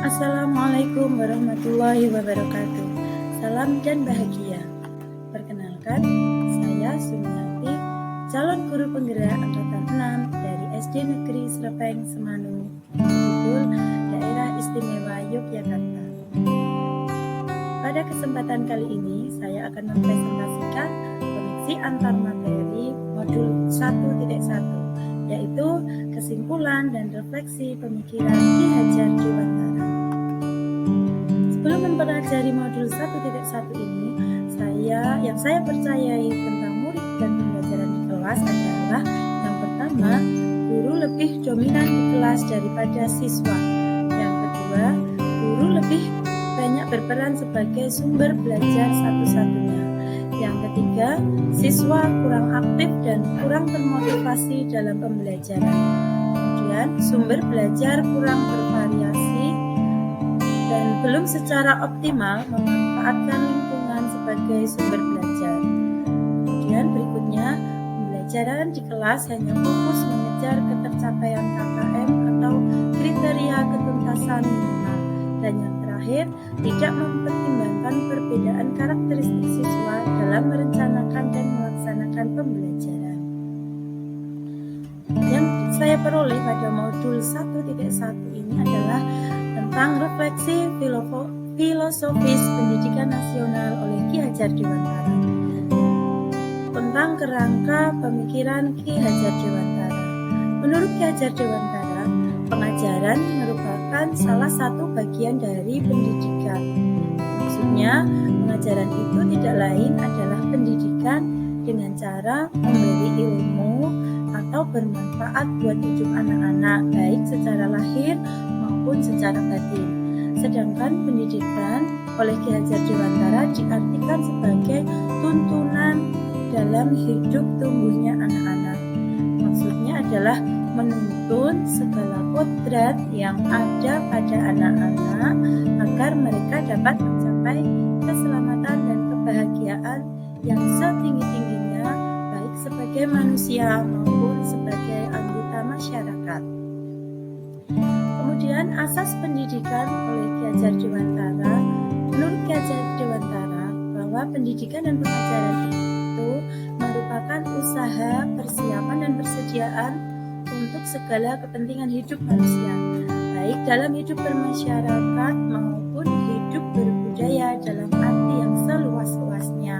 Assalamualaikum warahmatullahi wabarakatuh. Salam dan bahagia. Perkenalkan, saya Sumiati, calon guru penggerak angkatan 6 dari SD Negeri Srepeng Semanu, Kidul, Daerah Istimewa Yogyakarta. Pada kesempatan kali ini, saya akan mempresentasikan koneksi antar materi modul 1.1, yaitu kesimpulan dan refleksi pemikiran Ki Hajar Dewantara. Sebelum mempelajari modul 1.1 ini, yang saya percayai tentang murid dan pembelajaran di kelas adalah yang pertama, guru lebih dominan di kelas daripada siswa. Yang kedua, guru lebih banyak berperan sebagai sumber belajar satu-satunya. Yang ketiga, siswa kurang aktif dan kurang termotivasi dalam pembelajaran. Kemudian, sumber belajar kurang bervariasi dan belum secara optimal memanfaatkan lingkungan sebagai sumber belajar. Kemudian berikutnya, pembelajaran di kelas hanya fokus mengejar ketercapaian KKM atau kriteria ketuntasan minimal. Dan yang terakhir, tidak mempertimbangkan perbedaan karakteristik siswa dalam merencanakan dan melaksanakan pembelajaran. Yang saya peroleh pada modul 1.1 ini adalah tentang refleksi filosofis pendidikan nasional oleh Ki Hajar Dewantara, tentang kerangka pemikiran Ki Hajar Dewantara. Menurut Ki Hajar Dewantara, pengajaran merupakan salah satu bagian dari pendidikan. Maksudnya, pengajaran itu tidak lain adalah pendidikan dengan cara memberi ilmu atau bermanfaat buat hidup anak-anak, baik secara lahir maupun secara batin. Sedangkan pendidikan oleh Ki Hajar Dewantara diartikan sebagai tuntunan dalam hidup tumbuhnya anak-anak. Maksudnya adalah menuntun segala kodrat yang ada pada anak-anak agar mereka dapat mencapai keselamatan dan kebahagiaan yang setinggi-tingginya, baik sebagai manusia maupun sebagai anggota masyarakat. Kemudian asas pendidikan oleh Ki Hajar Dewantara. Menurut Ki Hajar Dewantara bahwa pendidikan dan pengajaran itu merupakan usaha, persiapan dan persediaan untuk segala kepentingan hidup manusia, baik dalam hidup bermasyarakat maupun hidup berbudaya dalam arti yang seluas-luasnya.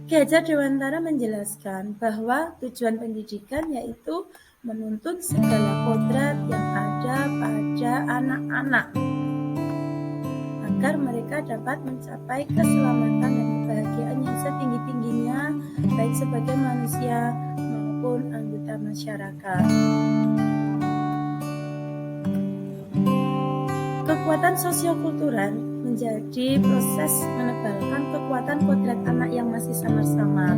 Ki Hajar Dewantara menjelaskan bahwa tujuan pendidikan yaitu menuntun segala kodrat yang ada pada anak-anak agar mereka dapat mencapai keselamatan dan kebahagiaan yang setinggi-tingginya, baik sebagai manusia maupun anggota masyarakat. Kekuatan sosiokultural menjadi proses menebalkan kekuatan kodrat anak yang masih samar-samar,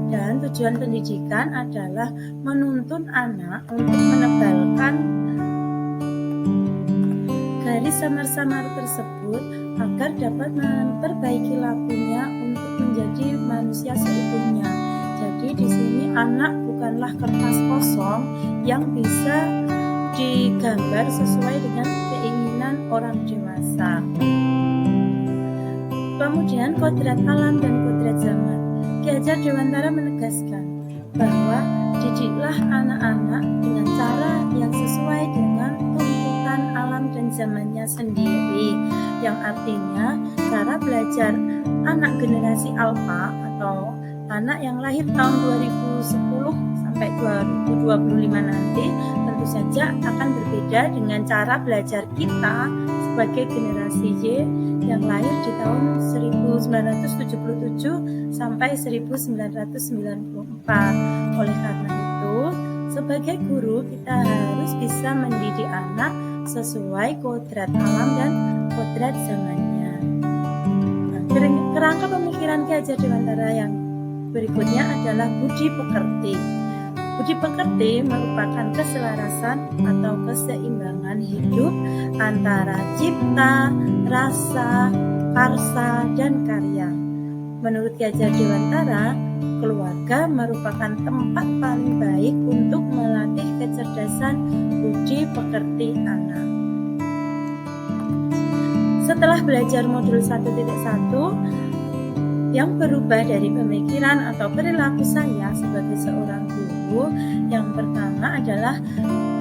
dan tujuan pendidikan adalah menuntun anak untuk menebalkan garis samar-samar tersebut agar dapat memperbaiki lakunya untuk menjadi manusia seutuhnya. Jadi di sini anak bukanlah kertas kosong yang bisa digambar sesuai dengan keinginan orang dewasa. Kemudian kodrat alam dan kodrat zaman. Ki Hajar Dewantara menegaskan bahwa didiklah anak-anak dengan cara yang sesuai dengan tuntutan alam dan zamannya sendiri, yang artinya cara belajar anak generasi alfa atau anak yang lahir tahun 2010 sampai 2025 nanti tentu saja akan berbeda dengan cara belajar kita sebagai generasi Y yang lahir di tahun 1977 sampai 1994. Oleh karena itu, sebagai guru kita harus bisa mendidik anak sesuai kodrat alam dan kodrat zamannya. Kerangka pemikiran Ki Hajar Dewantara yang berikutnya adalah budi pekerti. Budi pekerti merupakan keselarasan atau keseimbangan hidup antara cipta, rasa, karsa, dan karya. Menurut Ki Hajar Dewantara, keluarga merupakan tempat paling baik untuk melatih kecerdasan budi pekerti anak. Setelah belajar modul 1.1, yang berubah dari pemikiran atau perilaku saya sebagai seorang guru, yang pertama adalah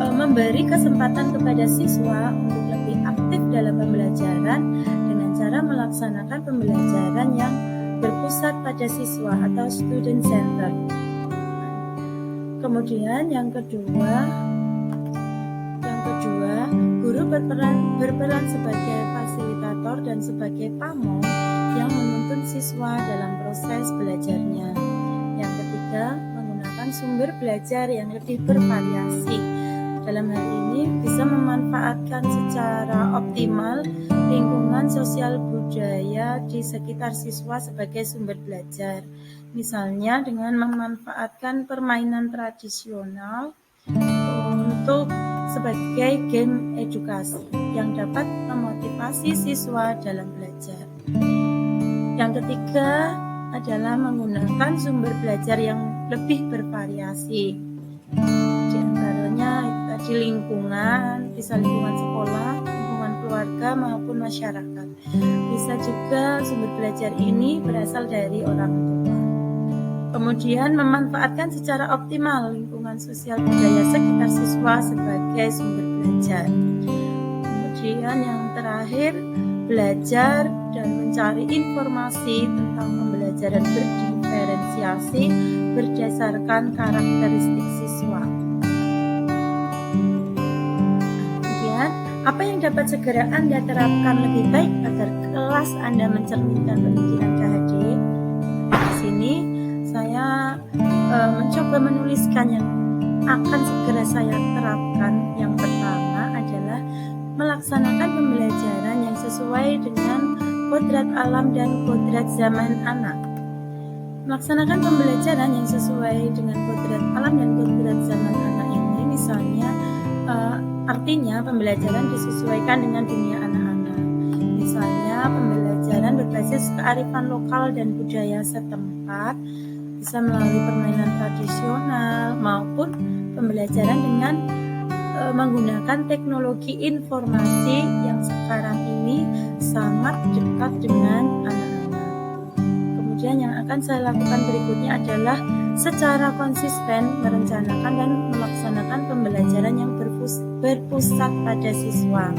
memberi kesempatan kepada siswa untuk lebih aktif dalam pembelajaran dengan cara melaksanakan pembelajaran yang berpusat pada siswa atau student center. Kemudian yang kedua, guru berperan sebagai fasilitator dan sebagai pamong yang menuntun siswa dalam proses belajarnya. Yang ketiga, menggunakan sumber belajar yang lebih bervariasi. Dalam hal ini bisa memanfaatkan secara optimal lingkungan sosial budaya di sekitar siswa sebagai sumber belajar. Misalnya dengan memanfaatkan permainan tradisional untuk sebagai game edukasi yang dapat memotivasi siswa dalam belajar. Yang ketiga adalah menggunakan sumber belajar yang lebih bervariasi. Di antaranya di lingkungan, bisa lingkungan sekolah, lingkungan keluarga maupun masyarakat. Bisa juga sumber belajar ini berasal dari orang tua. Kemudian memanfaatkan secara optimal lingkungan sosial budaya sekitar siswa sebagai sumber belajar. Kemudian yang terakhir, belajar dan mencari informasi tentang pembelajaran berdiferensiasi berdasarkan karakteristik siswa. Kemudian, apa yang dapat segera Anda terapkan lebih baik agar kelas Anda mencerminkan pendidikan KHD? Di sini saya mencoba menuliskan yang akan segera saya terapkan. Yang pertama adalah melaksanakan pembelajaran yang sesuai dengan kodrat alam dan kodrat zaman anak. Melaksanakan pembelajaran yang sesuai dengan kodrat alam dan kodrat zaman anak ini misalnya artinya pembelajaran disesuaikan dengan dunia anak-anak. Misalnya pembelajaran berbasis kearifan lokal dan budaya setempat, bisa melalui permainan tradisional maupun pembelajaran dengan menggunakan teknologi informasi yang sekarang ini sangat dekat dengan anak-anak. Kemudian yang akan saya lakukan berikutnya adalah secara konsisten merencanakan dan melaksanakan pembelajaran yang berpusat pada siswa.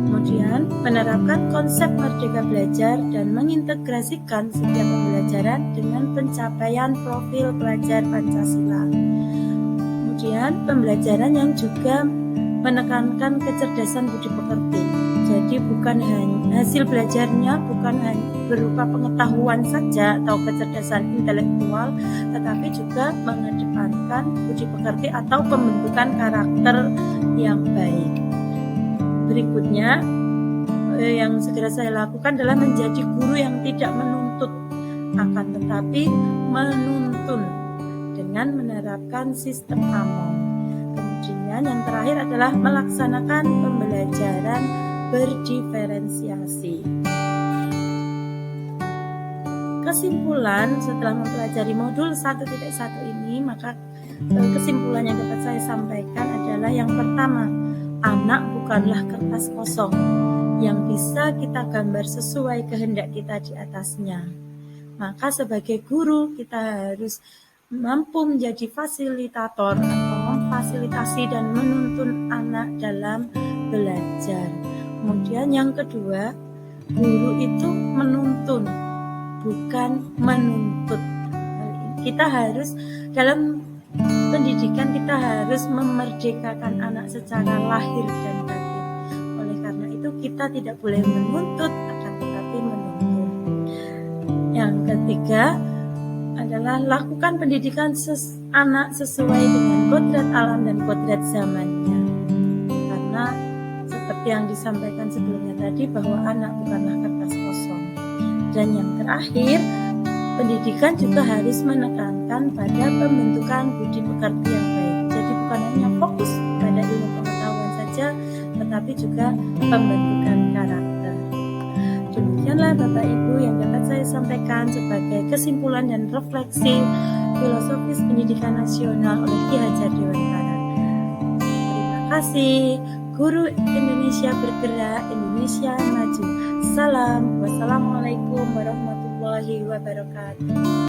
Kemudian menerapkan konsep merdeka belajar dan mengintegrasikan setiap pembelajaran dengan pencapaian profil pelajar Pancasila. Kemudian pembelajaran yang juga menekankan kecerdasan budi pekerti. Jadi bukan hanya hasil belajarnya bukan hanya berupa pengetahuan saja atau kecerdasan intelektual, tetapi juga mengedepankan budi pekerti atau pembentukan karakter yang baik. Berikutnya yang segera saya lakukan adalah menjadi guru yang tidak menuntut, akan tetapi menuntun dengan menerapkan sistem AMOM. Kemudian yang terakhir adalah melaksanakan pembelajaran berdiferensiasi. Kesimpulan setelah mempelajari modul 1.1 ini, maka kesimpulan yang dapat saya sampaikan adalah yang pertama, anak bukanlah kertas kosong yang bisa kita gambar sesuai kehendak kita di atasnya. Maka sebagai guru kita harus mampu menjadi fasilitator atau memfasilitasi dan menuntun anak dalam belajar. Kemudian yang kedua, guru itu menuntun, bukan menuntut. Kita harus dalam pendidikan kita harus memerdekakan anak secara lahir dan batin. Oleh karena itu kita tidak boleh menuntut, akan tetapi menuntun. Yang ketiga adalah lakukan pendidikan anak sesuai dengan kodrat alam dan kodrat zamannya. Karena seperti yang disampaikan sebelumnya tadi bahwa anak bukanlah kertas kosong. Dan yang terakhir, pendidikan juga harus menekankan pada pembentukan budi pekerti yang baik. Jadi bukan hanya fokus pada ilmu pengetahuan saja, tetapi juga pembentukan karakter. Demikianlah Bapak Ibu yang dapat saya sampaikan sebagai kesimpulan dan refleksi filosofis pendidikan nasional oleh Ki Hajar Dewantara. Terima kasih. Guru Indonesia bergerak, Indonesia maju. Wassalam. Wassalamualaikum warahmatullahi wabarakatuh.